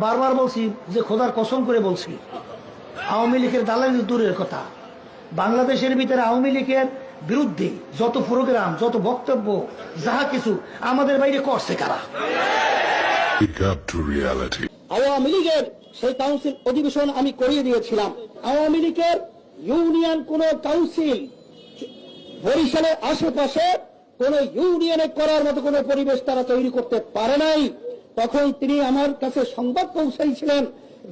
বারবার বলছি যে খোদার কসম করে বলছি, আওয়ামী লীগের দালালি দূরের কথা, বাংলাদেশের ভিতরে আওয়ামী লীগের বিরুদ্ধে যত প্রোগ্রাম, যত বক্তব্য, যাহা কিছু আমাদের বাইরে করছে কারা? আওয়ামী লীগের সেই কাউন্সিল অধিবেশন আমি করিয়ে দিয়েছিলাম। আওয়ামী লীগের ইউনিয়ন কোন কাউন্সিল বরিশালের আশেপাশে কোন ইউনিয়নে করার মতো কোন পরিবেশ তারা তৈরি করতে পারে নাই। তখন তিনি আমার কাছে সংবাদ পৌঁছাইছিলেন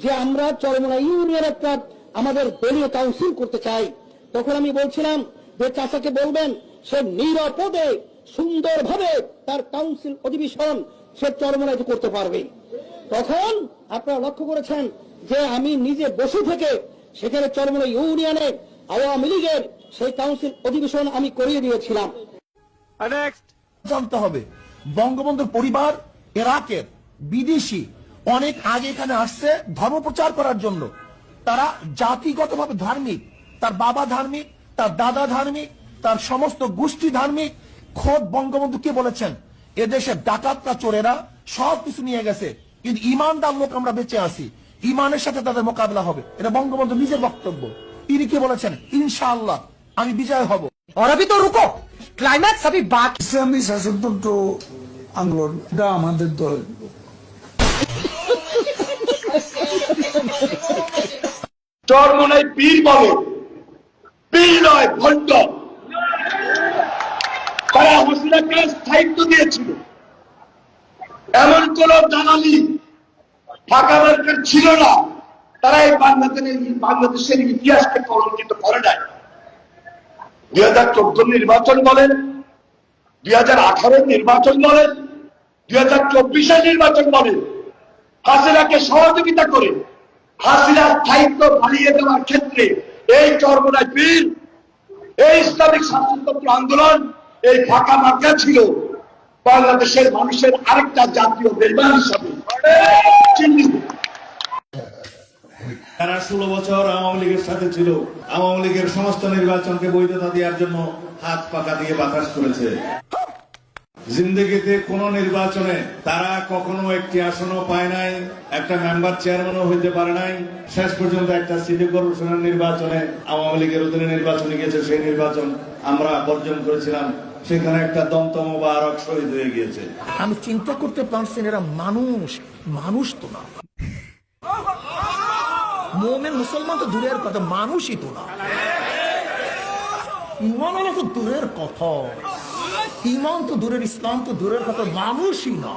যে আমরা চরমোনা ইউনিয়ন একটা আমাদের দলীয় কাউন্সিল করতে চাই। তখন আমি বলছিলাম যে চাচাকে বলবেন সে নিরাপদে সুন্দরভাবে তার কাউন্সিল অধিবেশন সে চরমোনায় করতে পারবে। তখন আপনারা লক্ষ্য করেছেন যে আমি নিজে বসে থেকে সেখানে চরমোনা ইউনিয়নে আওয়ামী লীগের সেই কাউন্সিল অধিবেশন আমি করিয়ে দিয়েছিলাম। জানতে হবে বঙ্গবন্ধুর পরিবার ইরাকের বিদেশি অনেক আগে এখানে আসছে ধর্ম প্রচার করার জন্য। তারা জাতিগতভাবে ধার্মিক, তার বাবা ধার্মিক, তার দাদা ধার্মিক, তার সমস্ত গোষ্ঠী ধার্মিক। খোদ বঙ্গবন্ধু কে বলেছেন এদেশের ডাকাতরা চোরেরা সবকিছু নিয়ে গেছে, কিন্তু ইমানদার লোক আমরা বেঁচে আছি, ইমানের সাথে তাদের মোকাবিলা হবে। এটা বঙ্গবন্ধু নিজের বক্তব্য। তিনি কি বলেছেন? ইনশাআল্লাহ আমি বিজয় হব। और अभी तो रुको, क्लाइमैक्स अभी बाकी। ইসলামী শাসনতন্ত্র আন্দোলন এটা আমাদের দল। চরমোনাই পীর বলে, পীর নয় ভণ্ড। তারা হাসিনাকে স্থায়িত্ব দিয়েছিল, এমন কোন দালালি ফাঁকা মার্কেট ছিল না। তারা এই বাংলাদেশের ইতিহাসকে কলঙ্কিত করে নাই। 2014 নির্বাচন বলেন, 2018 নির্বাচন বলেন, 2024 নির্বাচন বলেন, হাসিনাকে সহযোগিতা করে হাসিনার স্থায়িত্ব বাড়িয়ে দেওয়ার ক্ষেত্রে এই চরমোনাই পীর, এই ইসলামিক শাসনতন্ত্র আন্দোলন, এই ফাঁকা মার্কা ছিল বাংলাদেশের মানুষের আরেকটা জাতীয় বেইমান হিসাবে চিহ্নিত। তারা 16 বছর আওয়ামী লীগের সাথে ছিল, আওয়ামী লীগের সমস্ত নির্বাচনকে বৈধতা দেওয়ার জন্য হাত পাকা দিয়ে বাতাস করেছে। জিন্দেগিতে কোন নির্বাচনে তারা কখনো একটি আসনও পায় নাই, একটা মেম্বার চেয়ারম্যানও হইতে পারে নাই। শেষ পর্যন্ত একটা সিটি কর্পোরেশনের নির্বাচনে আওয়ামী লীগের অধীনে নির্বাচনে গেছে, সেই নির্বাচন আমরা বর্জন করেছিলাম। সেখানে একটা দমতম মোবারক শহীদ হয়ে গিয়েছে। আমি চিন্তা করতে পারছি এরা মানুষ, মানুষ তো না। মোমেন মুসলমান তো দূরের কথা, মানুষই তো না। ইমান তো দূরের কথা, ইমান তো দূরের, ইসলাম তো দূরের কথা, মানুষই না।